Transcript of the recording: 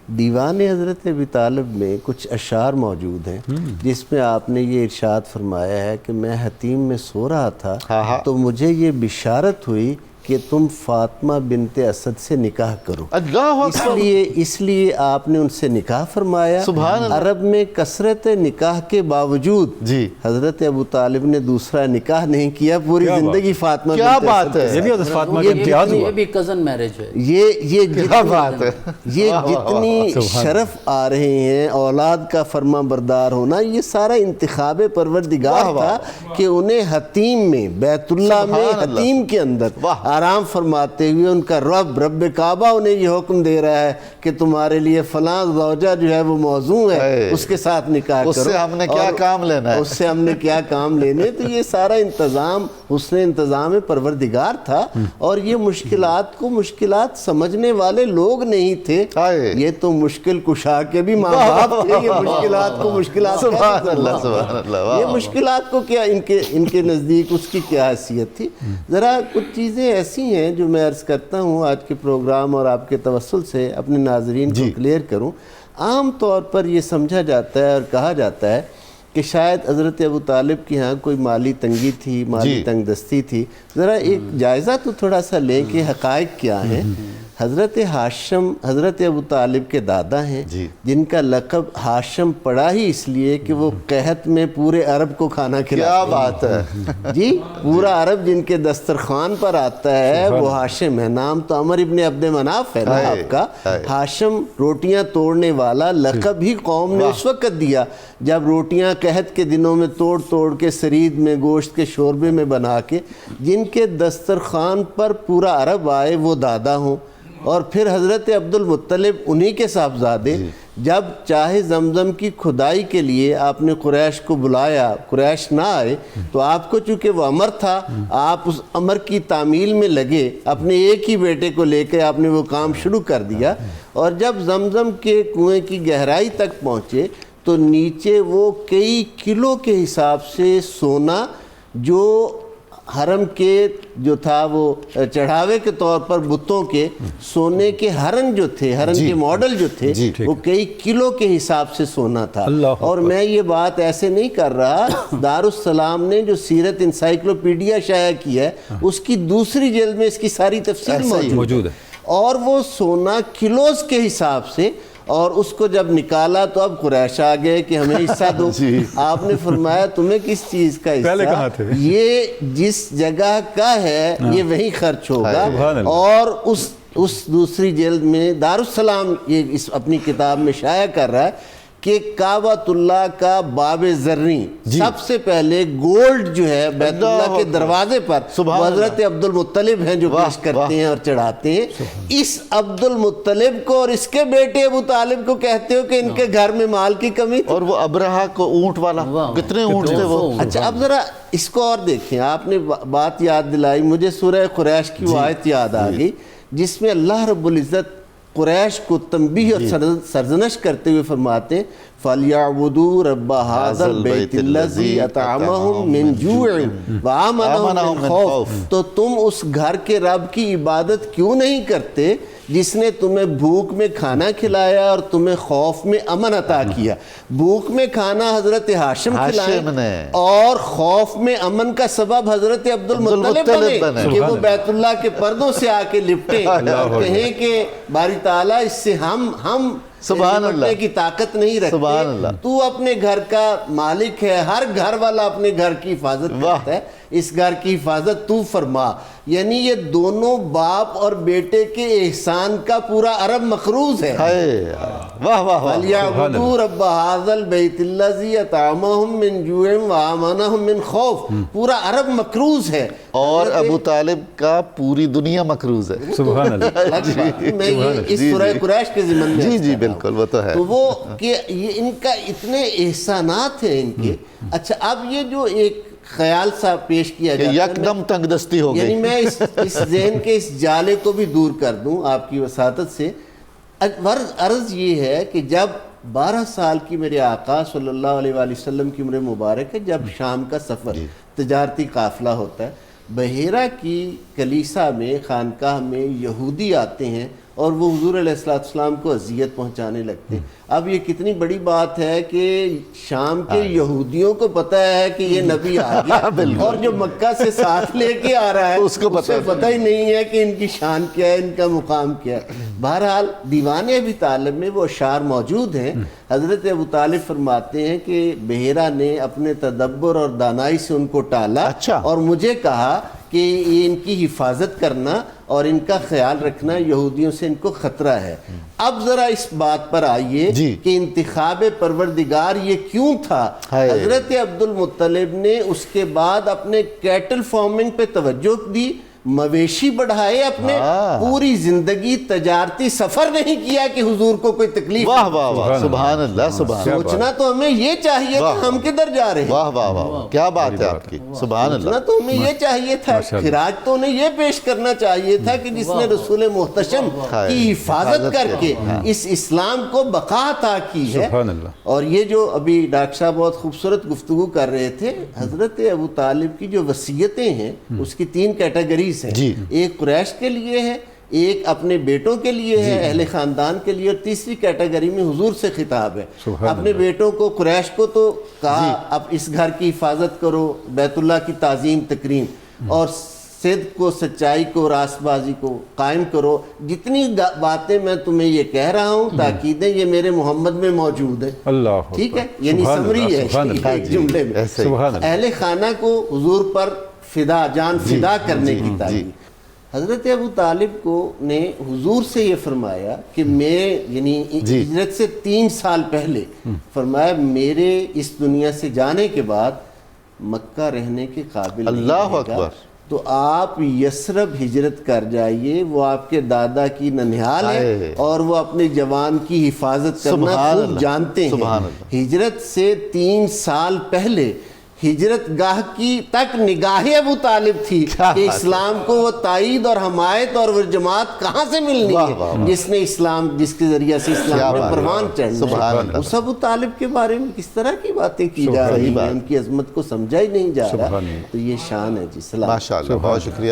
دیوان حضرت ابی طالب میں کچھ اشعار موجود ہیں جس میں آپ نے یہ ارشاد فرمایا ہے کہ میں حتیم میں سو رہا تھا تو مجھے یہ بشارت ہوئی کہ تم فاطمہ بنت اسد سے نکاح کرو، اس لیے آپ نے ان سے نکاح فرمایا۔ عرب میں کثرت نکاح کے باوجود حضرت ابو طالب نے دوسرا نکاح نہیں کیا، پوری زندگی فاطمہ بنت اسد ہے۔ یہ بھی حضرت فاطمہ کا امتیاز ہوا، یہ بھی کزن میرج ہے۔ یہ جتنی شرف آ رہے ہیں اولاد کا فرما بردار ہونا، یہ سارا انتخاب پروردگار تھا کہ انہیں حتیم میں، بیت اللہ میں حتیم کے اندر آرام فرماتے ہوئے ان کا رب کعبہ انہیں یہ حکم دے رہا ہے کہ تمہارے لیے فلاں زوجہ جو ہے وہ موضوع ہے، اس کے ساتھ نکاح کرو، اس سے ہم نے کیا کام لینا ہے، اس سے ہم نے کیا کام لینے۔ تو یہ سارا انتظام حسن انتظام پروردگار تھا، اور یہ مشکلات کو مشکلات سمجھنے والے لوگ نہیں تھے، یہ تو مشکل کشا کے بھی ماں باپ تھے۔ یہ مشکلات کو مشکلات، سبحان اللہ سبحان اللہ، یہ مشکلات کو کیا ان کے نزدیک اس کی کیا حیثیت تھی۔ ذرا کچھ چیزیں ایسی ہیں جو میں عرض کرتا ہوں آج کے پروگرام اور آپ کے توسل سے اپنے ناظرین کو کلیئر کروں۔ عام طور پر یہ سمجھا جاتا ہے اور کہا جاتا ہے کہ شاید حضرت ابو طالب کی ہاں کوئی مالی تنگی تھی، مالی تنگ دستی تھی۔ ذرا ایک جائزہ تو تھوڑا سا لیں کہ حقائق کیا ہیں۔ حضرت ہاشم حضرت ابو طالب کے دادا ہیں، جن کا لقب ہاشم پڑا ہی اس لیے کہ وہ قحط میں پورے عرب کو کھانا کھلاتے ہیں۔ کیا بات ہے جی، پورا عرب جن کے دسترخوان پر آتا ہے وہ ہاشم ہے۔ نام تو عمر ابن عبد مناف ہے نا آپ کا۔ ہاشم روٹیاں توڑنے والا لقب ہی قوم نے اس وقت دیا جب روٹیاں قحط کے دنوں میں توڑ توڑ کے سرید میں گوشت کے شوربے میں بنا کے جن کے دسترخوان پر پورا عرب آئے وہ دادا ہوں۔ اور پھر حضرت عبد المطلب انہی کے صاحبزادے، جب چاہے زمزم کی کھدائی کے لیے آپ نے قریش کو بلایا، قریش نہ آئے تو آپ کو چونکہ وہ امر تھا، آپ اس امر کی تعمیل میں لگے، اپنے ایک ہی بیٹے کو لے کے آپ نے وہ کام شروع کر دیا۔ اور جب زمزم کے کنویں کی گہرائی تک پہنچے تو نیچے وہ کئی کلو کے حساب سے سونا جو حرم کے جو تھا وہ چڑھاوے کے طور پر بتوں کے سونے کے ہرن جو تھے، ہرن کے ماڈل جو تھے وہ کئی کلو کے حساب سے سونا تھا۔ اور میں یہ بات ایسے نہیں کر رہا، دارالسلام نے جو سیرت انسائیکلوپیڈیا شائع کیا ہے اس کی دوسری جلد میں اس کی ساری تفصیل موجود ہے، اور وہ سونا کلوز کے حساب سے، اور اس کو جب نکالا تو اب قریش آ گئے کہ ہمیں حصہ دو۔ آپ نے فرمایا تمہیں کس چیز کا حصہ؟ یہ جس جگہ کا ہے یہ وہیں خرچ ہوگا۔ اور اس دوسری جلد میں دارالسلام یہ اس اپنی کتاب میں شائع کر رہا ہے کہ کعبۃ اللہ کا باب زریں سب سے پہلے گولڈ جو ہے بیت اللہ کے دروازے پر حضرت عبد المطلب ہیں جو پیش کرتے ہیں اور چڑھاتے ہیں۔ اس عبد المطلب کو اور اس کے بیٹے ابو طالب کو کہتے ہو کہ ان کے گھر میں مال کی کمی تھی۔ اور وہ ابرہہ کو اونٹ والا، کتنے اونٹ تھے وہ۔ اچھا اب ذرا اس کو اور دیکھیں، آپ نے بات یاد دلائی، مجھے سورہ قریش کی وہ آیت یاد آ گئی جس میں اللہ رب العزت قریش کو تنبیہ اور سرزنش کرتے ہوئے فرماتے ہیں فَلْيَعْبُدُوا رَبَّ هَذَا الْبَيْتِ الَّذِي أَطْعَمَهُمْ مِنْ جُوعٍ وَآمَنَهُمْ مِنْ خَوْفٍ۔ تو تم اس گھر کے رب کی عبادت کیوں نہیں کرتے جس نے تمہیں بھوک میں کھانا کھلایا اور تمہیں خوف میں امن عطا کیا؟ بھوک میں کھانا حضرت ہاشم کھلائے اور خوف میں امن کا سبب حضرت عبد المطلب بنے کہ وہ بیت اللہ کے پردوں سے آ کے لپٹیں اور کہیں کہ باری تعالیٰ اس سے ہم سبحان اللہ کی طاقت نہیں رکھتے، تو اپنے گھر کا مالک ہے، ہر گھر والا اپنے گھر کی حفاظت کرتا ہے، اس گھر کی حفاظت تو فرما۔ یعنی یہ دونوں باپ اور بیٹے کے احسان کا پورا عرب مقروض ہے۔ واہ واہ فَلْيَعْبُدُوا رَبَّ هَذَا الْبَيْتِ الَّذِي أَطْعَمَهُم مِّن جُوعٍ وَآمَنَهُم مِّن خَوْفٍ، پورا عرب مقروض ہے۔ اور ابو طالب کا پوری دنیا مقروض ہے۔ سبحان اللہ۔ میں اس سورہ قریش کے ضمن میں جی بالکل وہ تو ہے، تو وہ کہ یہ ان کا اتنے احسانات ہیں ان کے۔ اچھا اب یہ جو ایک خیال سا پیش کیا جاتا ہے، یکدم تنگ دستی ہو گئی، یعنی میں اس ذہن کے اس جالے کو بھی دور کر دوں آپ کی وساطت سے۔ عرض یہ ہے کہ جب 12 سال کی میرے آقا صلی اللہ علیہ وآلہ وسلم کی عمر مبارک ہے، جب شام کا سفر تجارتی قافلہ ہوتا ہے، بحیرہ کی کلیسا میں خانقاہ میں یہودی آتے ہیں اور وہ حضور علیہ السلام کو اذیت پہنچانے لگتے ہیں۔ اب یہ کتنی بڑی بات ہے کہ شام کے یہودیوں کو پتہ ہے کہ یہ نبی آ گیا، اور جو مکہ سے ساتھ لے کے آ رہا ہے اس کو پتہ ہی نہیں ہے کہ ان کی شان کیا ہے، ان کا مقام کیا ہے۔ بہرحال دیوان ابی طالب میں وہ اشعار موجود ہیں۔ حضرت ابو طالب فرماتے ہیں کہ بحیرہ نے اپنے تدبر اور دانائی سے ان کو ٹالا اور مجھے کہا کہ یہ ان کی حفاظت کرنا اور ان کا خیال رکھنا، یہودیوں سے ان کو خطرہ ہے۔ اب ذرا اس بات پر آئیے کہ انتخاب پروردگار یہ کیوں تھا؟ حضرت عبد المطلب نے اس کے بعد اپنے کیٹل فارمنگ پہ توجہ دی، مویشی بڑھائے، اپنے پوری زندگی تجارتی سفر نہیں کیا کہ حضور کو کوئی تکلیف۔ واہ واہ واہ، سبحان اللہ، سبحان اللہ۔ سوچنا تو ہمیں یہ چاہیے تھا ہم کدھر جا رہے ہیں۔ واہ واہ واہ، کیا بات ہے آپ کی، سبحان اللہ۔ سوچنا تو ہمیں یہ چاہیے تھا، خراج تو انہیں یہ پیش کرنا چاہیے تھا کہ جس نے رسول محتشم کی حفاظت کر کے اس اسلام کو بقا عطا کی ہے۔ اور یہ جو ابھی ڈاکٹر صاحب بہت خوبصورت گفتگو کر رہے تھے، حضرت ابو طالب کی جو وصیتیں ہیں اس کی 3 کیٹیگریز ہیں۔ ایک قریش کے لیے ہے، ایک اپنے بیٹوں کے لیے ہے، اہل خاندان کے لیے، اور تیسری کیٹیگری میں حضور سے خطاب ہے۔ اپنے بیٹوں کو، قریش کو تو کہا اب اس گھر کی حفاظت کرو، بیت اللہ کی تعظیم تکریم، اور صدق کو، سچائی کو، راست بازی کو قائم کرو۔ جتنی باتیں میں تمہیں یہ کہہ رہا ہوں تاکیدیں یہ میرے محمد میں موجود ہیں۔ ٹھیک ہے، یعنی سمری ہے ایک جملے میں۔ اہل خانہ کو حضور پر فدا، جان فدا کرنے کی تعلیم۔ حضرت ابو طالب کو نے حضور سے یہ فرمایا کہ میرے، یعنی ہجرت سے 3 سال پہلے فرمایا میرے اس دنیا سے جانے کے بعد مکہ رہنے کے قابل نہیں اللہ رہے گا، اکبر، تو آپ یثرب ہجرت کر جائیے، وہ آپ کے دادا کی ننھیال ہے اور وہ اپنے جوان کی حفاظت کرنا خوب جانتے ہیں۔ ہجرت سے 3 سال پہلے ہجرت گاہ کی تک نگاہ ابو طالب تھی کہ اسلام کو وہ تائید اور حمایت اور وہ جماعت کہاں سے ملنی ہے جس نے اسلام، جس کے ذریعہ سے اسلام پر پروان چڑھنا ہے۔ اس ابو طالب کے بارے میں کس طرح کی باتیں کی جا رہی ہیں، ان کی عظمت کو سمجھا ہی نہیں جا رہا۔ تو یہ شان ہے جی۔ ماشاءاللہ، بہت شکریہ۔